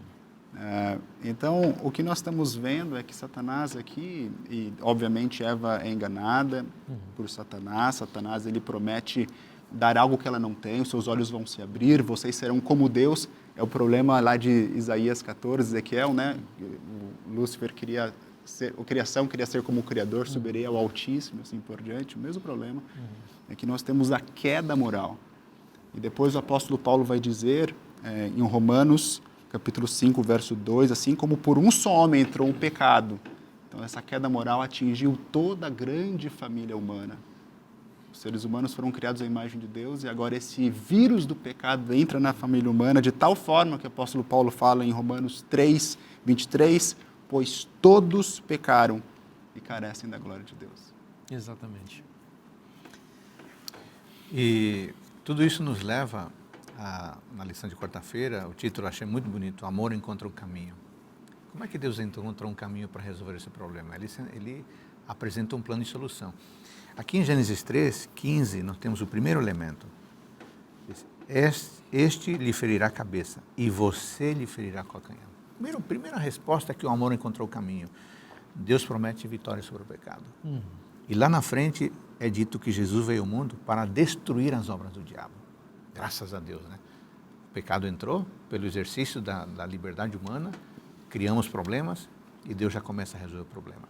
Então, o que nós estamos vendo é que Satanás aqui, e obviamente Eva é enganada por Satanás. Satanás, ele promete dar algo que ela não tem, os seus olhos vão se abrir, vocês serão como Deus. É o problema lá de Isaías 14, Ezequiel, né? O Lúcifer queria ser, a criação queria ser como o Criador, subirei ao Altíssimo, assim por diante. O mesmo problema é que nós temos a queda moral. E depois o apóstolo Paulo vai dizer, em Romanos, capítulo 5, verso 2, assim como por um só homem entrou o pecado, então essa queda moral atingiu toda a grande família humana. Os seres humanos foram criados à imagem de Deus, e agora esse vírus do pecado entra na família humana de tal forma que o apóstolo Paulo fala em Romanos 3, 23, pois todos pecaram e carecem da glória de Deus. Exatamente. E tudo isso nos leva, na lição de quarta-feira, o título eu achei muito bonito: Amor encontra um caminho. Como é que Deus encontrou um caminho para resolver esse problema? Ele apresenta um plano de solução. Aqui em Gênesis 3, 15, nós temos o primeiro elemento. Este lhe ferirá a cabeça e você lhe ferirá a calcanhar. Primeira resposta é que o amor encontrou o caminho. Deus promete vitória sobre o pecado. E lá na frente é dito que Jesus veio ao mundo para destruir as obras do diabo. Graças a Deus, né? O pecado entrou pelo exercício da liberdade humana, criamos problemas e Deus já começa a resolver o problema.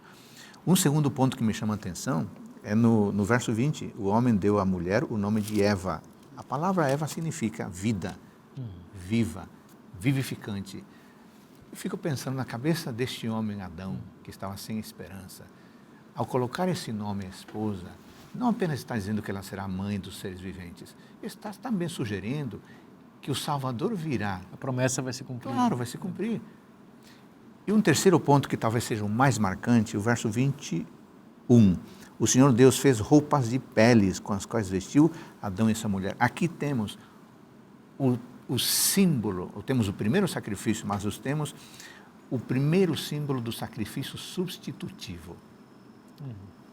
Um segundo ponto que me chama a atenção é no verso 20, o homem deu à mulher o nome de Eva. A palavra Eva significa vida, viva, vivificante. Eu fico pensando na cabeça deste homem Adão, que estava sem esperança. Ao colocar esse nome à esposa, não apenas está dizendo que ela será a mãe dos seres viventes, está também sugerindo que o Salvador virá. A promessa vai se cumprir. Claro, vai se cumprir. E um terceiro ponto que talvez seja o mais marcante, o verso 21. O Senhor Deus fez roupas de peles com as quais vestiu Adão e essa mulher. Aqui temos o símbolo, temos o primeiro sacrifício, mas temos o primeiro símbolo do sacrifício substitutivo.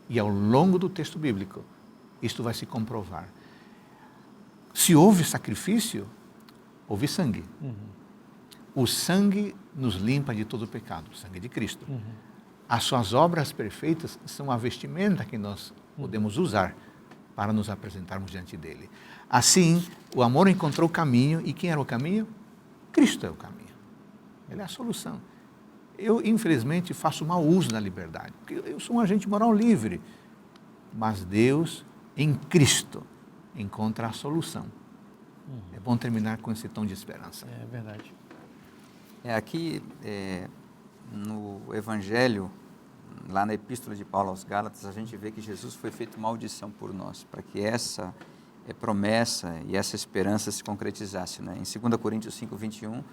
E ao longo do texto bíblico, isto vai se comprovar. Se houve sacrifício, houve sangue. O sangue nos limpa de todo o pecado, o sangue de Cristo. As suas obras perfeitas são a vestimenta que nós podemos usar para nos apresentarmos diante dele. Assim, o amor encontrou o caminho, e quem era o caminho? Cristo é o caminho. Ele é a solução. Eu, infelizmente, faço mau uso da liberdade, porque eu sou um agente moral livre, mas Deus, em Cristo, encontra a solução. É bom terminar com esse tom de esperança. É verdade. Aqui, no Evangelho, lá na Epístola de Paulo aos Gálatas, a gente vê que Jesus foi feito maldição por nós, para que essa promessa e essa esperança se concretizasse, né? Em 2 Coríntios 5, 21,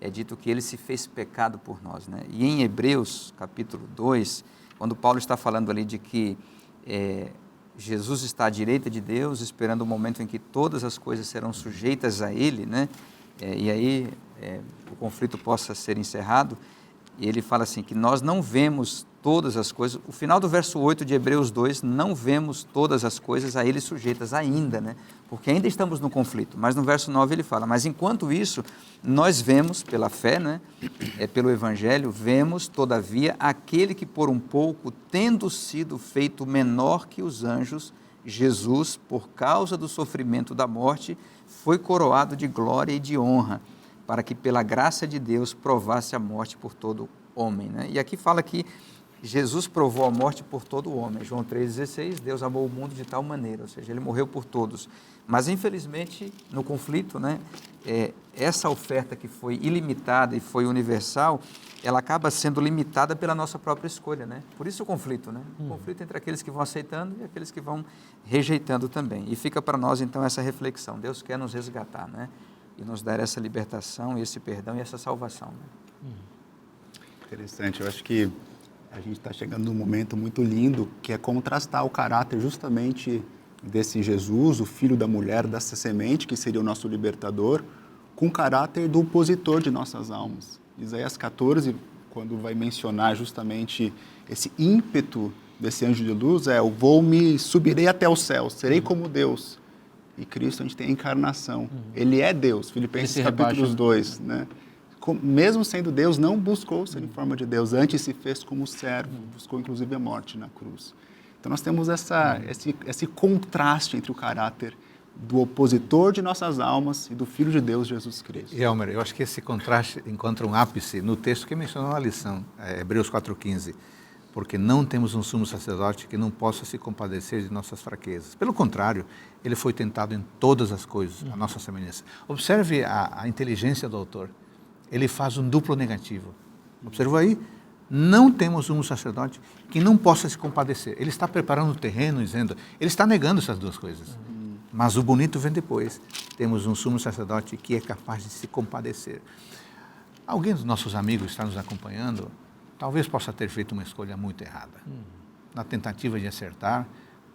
é dito que ele se fez pecado por nós, né? E em Hebreus, capítulo 2, quando Paulo está falando ali de que Jesus está à direita de Deus, esperando o momento em que todas as coisas serão sujeitas a ele, né? E aí o conflito possa ser encerrado, e ele fala assim, que nós não vemos todas as coisas. O final do verso 8 de Hebreus 2, não vemos todas as coisas a ele sujeitas ainda, né? Porque ainda estamos no conflito. Mas no verso 9 ele fala, mas enquanto isso, nós vemos pela fé, né? Pelo Evangelho, vemos todavia aquele que por um pouco, tendo sido feito menor que os anjos, Jesus, por causa do sofrimento da morte, foi coroado de glória e de honra, para que pela graça de Deus provasse a morte por todo homem, né? E aqui fala que Jesus provou a morte por todo homem. João 3,16, Deus amou o mundo de tal maneira, ou seja, ele morreu por todos. Mas, infelizmente, no conflito, né, essa oferta que foi ilimitada e foi universal, ela acaba sendo limitada pela nossa própria escolha, né? Por isso o conflito, né? O conflito entre aqueles que vão aceitando e aqueles que vão rejeitando também. E fica para nós, então, essa reflexão. Deus quer nos resgatar, né? E nos dar essa libertação, esse perdão e essa salvação, né? Interessante, eu acho que a gente está chegando num momento muito lindo, que é contrastar o caráter justamente desse Jesus, o filho da mulher, dessa semente, que seria o nosso libertador, com o caráter do opositor de nossas almas. Isaías 14, quando vai mencionar justamente esse ímpeto desse anjo de luz, subirei até o céu, serei como Deus. E Cristo, a gente tem a encarnação. Ele é Deus, Filipenses capítulo 2, né? Mesmo sendo Deus, não buscou ser em forma de Deus, antes se fez como servo, buscou inclusive a morte na cruz. Então nós temos esse contraste entre o caráter do opositor de nossas almas e do Filho de Deus, Jesus Cristo. E Elmer, eu acho que esse contraste encontra um ápice no texto que mencionou na lição, Hebreus 4,15, porque não temos um sumo sacerdote que não possa se compadecer de nossas fraquezas. Pelo contrário, ele foi tentado em todas as coisas, a nossa semelhança. Observe a inteligência do autor. Ele faz um duplo negativo. Observou aí? Não temos um sacerdote que não possa se compadecer. Ele está preparando o terreno, dizendo, ele está negando essas duas coisas. Mas o bonito vem depois. Temos um sumo sacerdote que é capaz de se compadecer. Alguém dos nossos amigos está nos acompanhando, talvez possa ter feito uma escolha muito errada. Na tentativa de acertar,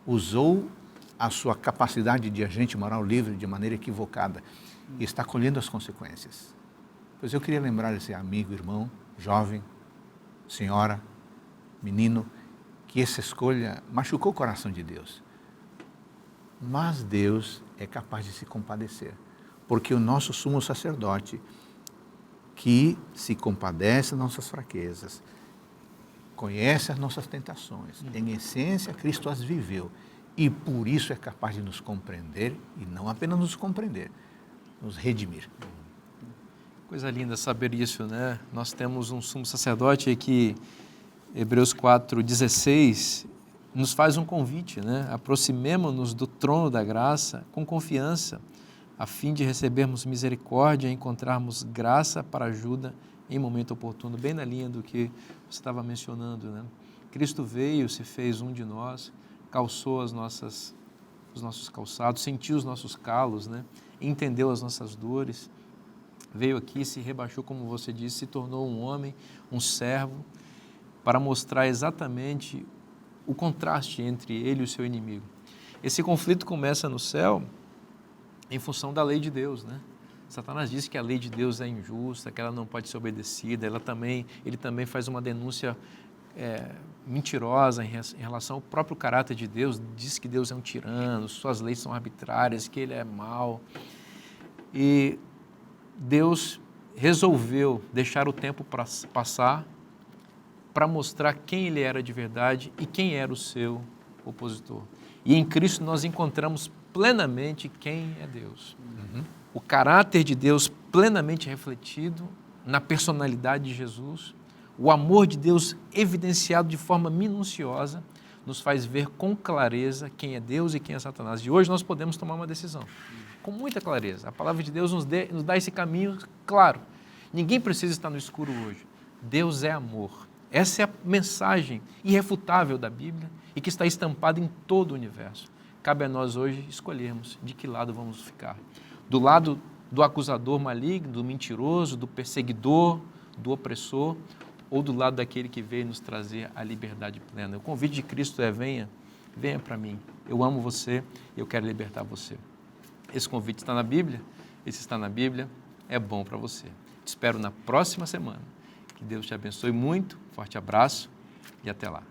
usou a sua capacidade de agente moral livre de maneira equivocada e está colhendo as consequências. Pois eu queria lembrar esse amigo, irmão, jovem, senhora, menino, que essa escolha machucou o coração de Deus. Mas Deus é capaz de se compadecer, porque o nosso sumo sacerdote, que se compadece das nossas fraquezas, conhece as nossas tentações, em essência Cristo as viveu, e por isso é capaz de nos compreender, e não apenas nos compreender, nos redimir. Coisa linda saber isso, né? Nós temos um sumo sacerdote que, Hebreus 4,16, nos faz um convite, né? Aproximemo-nos do trono da graça com confiança, a fim de recebermos misericórdia e encontrarmos graça para ajuda em momento oportuno, bem na linha do que você estava mencionando, né? Cristo veio, se fez um de nós, calçou os nossos calçados, sentiu os nossos calos, né? Entendeu as nossas dores, veio aqui, se rebaixou, como você disse, se tornou um homem, um servo, para mostrar exatamente o contraste entre ele e o seu inimigo. Esse conflito começa no céu em função da lei de Deus, né? Satanás diz que a lei de Deus é injusta, que ela não pode ser obedecida, ele também faz uma denúncia mentirosa em relação ao próprio caráter de Deus, diz que Deus é um tirano, suas leis são arbitrárias, que ele é mau. E Deus resolveu deixar o tempo passar para mostrar quem ele era de verdade e quem era o seu opositor. E em Cristo nós encontramos plenamente quem é Deus. O caráter de Deus plenamente refletido na personalidade de Jesus, o amor de Deus evidenciado de forma minuciosa, nos faz ver com clareza quem é Deus e quem é Satanás. E hoje nós podemos tomar uma decisão com muita clareza. A palavra de Deus nos dá esse caminho claro. Ninguém precisa estar no escuro hoje. Deus é amor. Essa é a mensagem irrefutável da Bíblia e que está estampada em todo o universo. Cabe a nós hoje escolhermos de que lado vamos ficar. Do lado do acusador maligno, do mentiroso, do perseguidor, do opressor, ou do lado daquele que veio nos trazer a liberdade plena. O convite de Cristo é: venha para mim. Eu amo você e eu quero libertar você. Esse convite está na Bíblia, esse está na Bíblia, é bom para você. Te espero na próxima semana. Que Deus te abençoe muito, forte abraço e até lá.